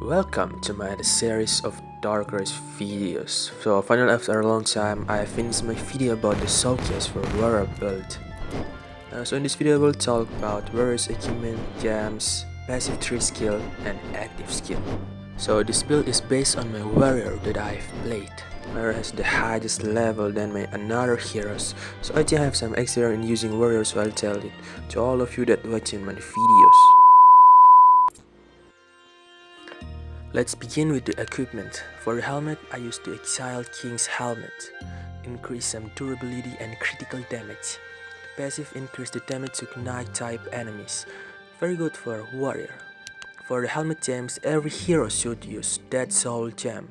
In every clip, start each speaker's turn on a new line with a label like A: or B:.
A: Welcome to my series of Darkrise videos. So finally after a long time I finished my video about the showcase for warrior build. So in this video I will talk about warrior's equipment, gems, passive 3 skill and active skill. So this build is based on my warrior that I've played. Warrior has the highest level than my another heroes, so I think I have some experience in using warriors, so I'll tell it to all of you that watching my videos. Let's begin with the equipment. For the helmet, I use the Exiled King's helmet. Increase some durability and critical damage. The passive increase the damage to Knight type enemies. Very good for warrior. For the helmet gems, every hero should use Dead Soul gem.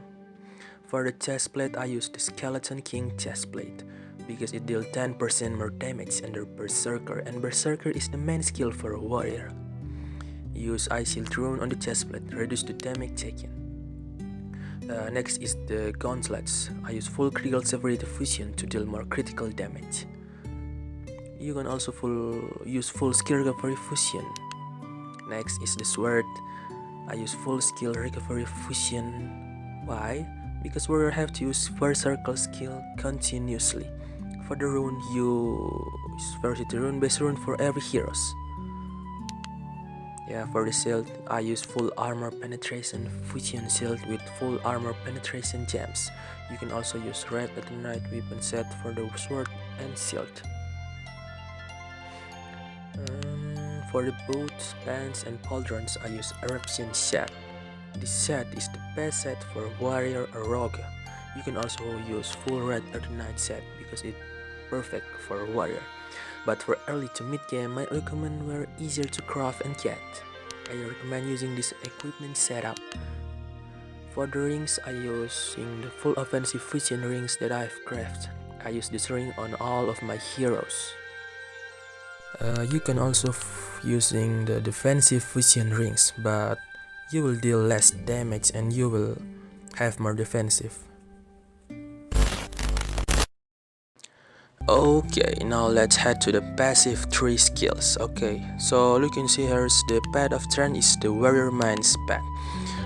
A: For the chestplate, I use the Skeleton King chestplate because it deals 10% more damage under Berserker, and Berserker is the main skill for a warrior. Use Ice Shield Rune on the chestplate, reduce the damage taken. Next is the gauntlets. I use full critical severity fusion to deal more critical damage. You can also use full skill recovery fusion. Next is the sword. I use full skill recovery fusion. Why? Because warrior have to use Berserker skill continuously. For the rune, use Velocity Rune, base rune for every heroes. For the shield, I use full armor penetration fusion shield with full armor penetration gems. You can also use red Eternite weapon set for the sword and shield. For the boots, pants and pauldrons, I use Eruption set. This set is the best set for warrior or rogue. You can also use full red Eternite set because it's perfect for warrior. But for early to mid game, my recommend were easier to craft and get. I recommend using this equipment setup. For the rings, I using the full offensive fusion rings that I've crafted. I use this ring on all of my heroes. You can also using the defensive fusion rings, but you will deal less damage and you will have more defensive. Okay, now let's head to the passive 3 skills. Okay, so you can see here's the path of turn is the warrior mind's path.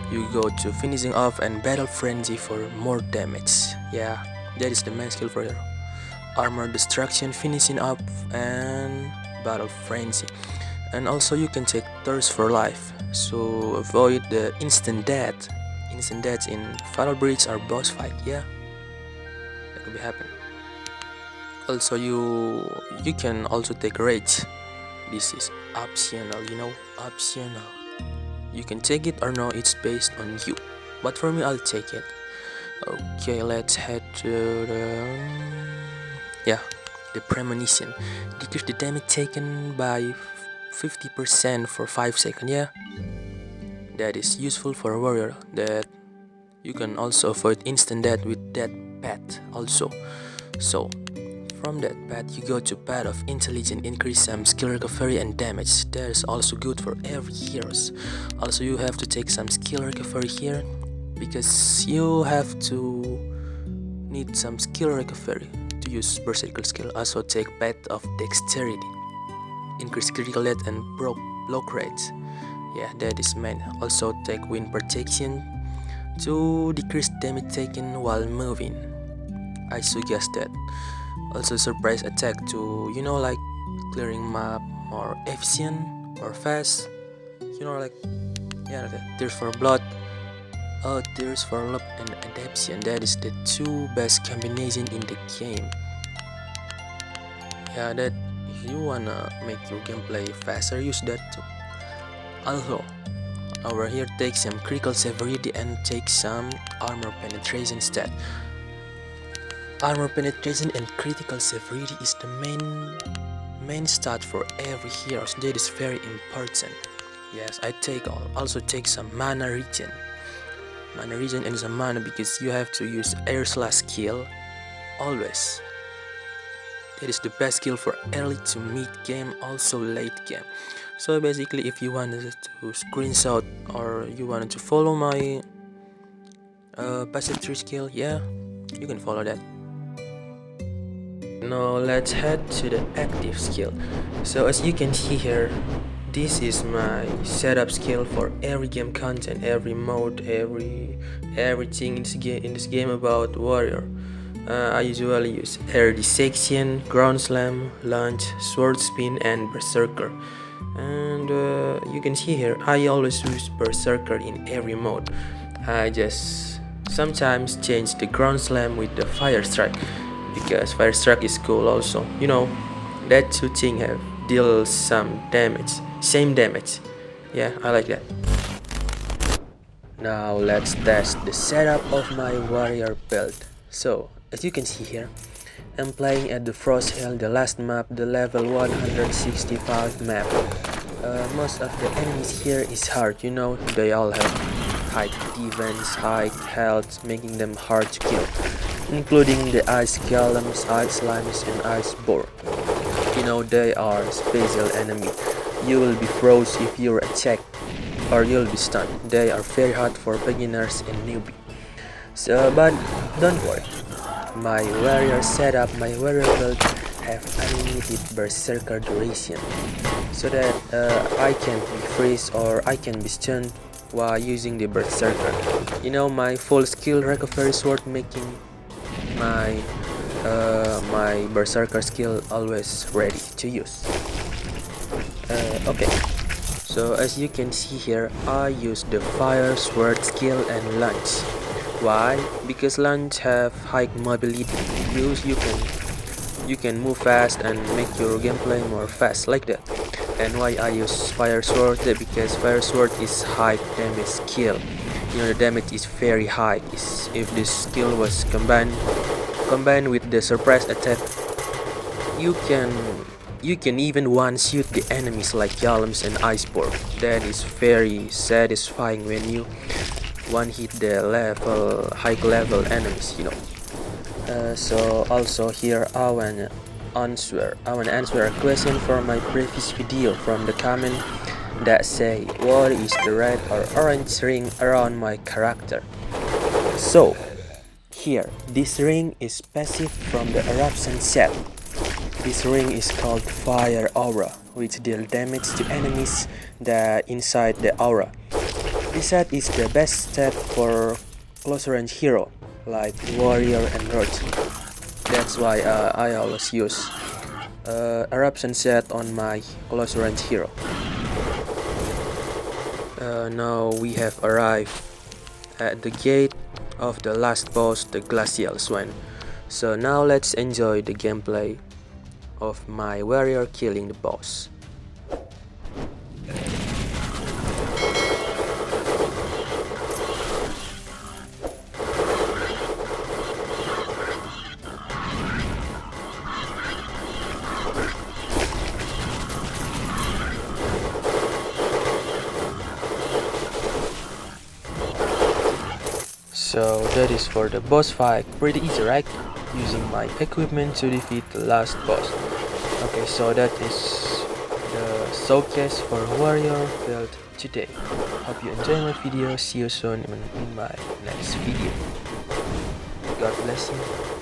A: You go to finishing off and battle frenzy for more damage. Yeah, that is the main skill for hero. Armor destruction, finishing up and battle frenzy. And also you can take thirst for life, so avoid the instant death. Instant deaths in Fatal Breach or boss fight. Yeah, that could be happen. Also you can also take rage. This is optional, optional. You can take it or no, it's based on you, but for me I'll take it. Okay, let's head to the premonition. Decrease the damage taken by 50% for 5 seconds. Yeah, that is useful for a warrior. That you can also avoid instant death with that path also. So from that path you go to path of intelligence, increase some skill recovery and damage. That is also good for every heroes. Also you have to take some skill recovery here because you have to need some skill recovery to use berserker skill. Also take path of dexterity, increase critical rate and block rate. Yeah, that is main. Also take wind protection to decrease damage taken while moving. I suggest that. Also surprise attack to like clearing map more efficient or fast. Tears for blood, tears for love and adaptation. That is the 2 best combination in the game. Yeah, that if you wanna make your gameplay faster, use that too. Also over here take some critical severity and take some armor penetration stat. Armor penetration and critical severity is the main stat for every hero. So that is very important. Yes, I also take some mana regen. Mana regen and some mana because you have to use air slash skill always. That is the best skill for early to mid game, also late game. So basically if you wanted to screenshot or you wanted to follow my passive 3 skill, yeah, you can follow that. Now let's head to the active skill. So as you can see here, this is my setup skill for every game content, every mode, everything in this game about warrior. I usually use air dissection, ground slam, lunge, sword spin, and berserker. And you can see here, I always use berserker in every mode. I just sometimes change the ground slam with the fire strike, because fire strike is cool also. You know, that two things have deal some damage, same damage. Yeah, I like that. Now let's test the setup of my warrior build. So as you can see here, I'm playing at the Frost Hill, the last map, the level 165 map. Most of the enemies here is hard, you know, they all have high defense, high health, making them hard to kill, including the ice golems, ice slimes, and ice boar. You know, they are special enemy. You will be froze if you're attacked, or you'll be stunned. They are very hard for beginners and newbie. So, but don't worry. My warrior setup, my warrior build have unlimited berserker duration, so that I can be freeze or I can be stunned while using the berserker. You know, my full skill recovery sword making my my berserker skill always ready to use. Okay, so as you can see here, I use the fire sword skill and lunge. Why? Because lunge have high mobility. You can move fast and make your gameplay more fast like that. And why I use fire sword? Because fire sword is high damage skill. You know, the damage is very high. If this skill was combined with the surprise attack, you can even one-shoot the enemies like golems and iceborne. That is very satisfying when you one-hit the high level enemies, you know. So also here I wanna answer a question from my previous video from the comment that say what is the red or orange ring around my character. So here, this ring is passive from the eruption set. This ring is called Fire Aura, which deal damage to enemies that inside the aura. This set is the best set for close range hero like warrior and roach. That's why I always use eruption set on my close range hero. Now we have arrived at the gate of the last boss, the Glacial Swan. So now let's enjoy the gameplay of my warrior killing the boss. So that is for the boss fight. Pretty easy, right? Using my equipment to defeat the last boss. Okay, so that is the showcase for warrior build today. Hope you enjoy my video. See you soon in my next video. God bless you.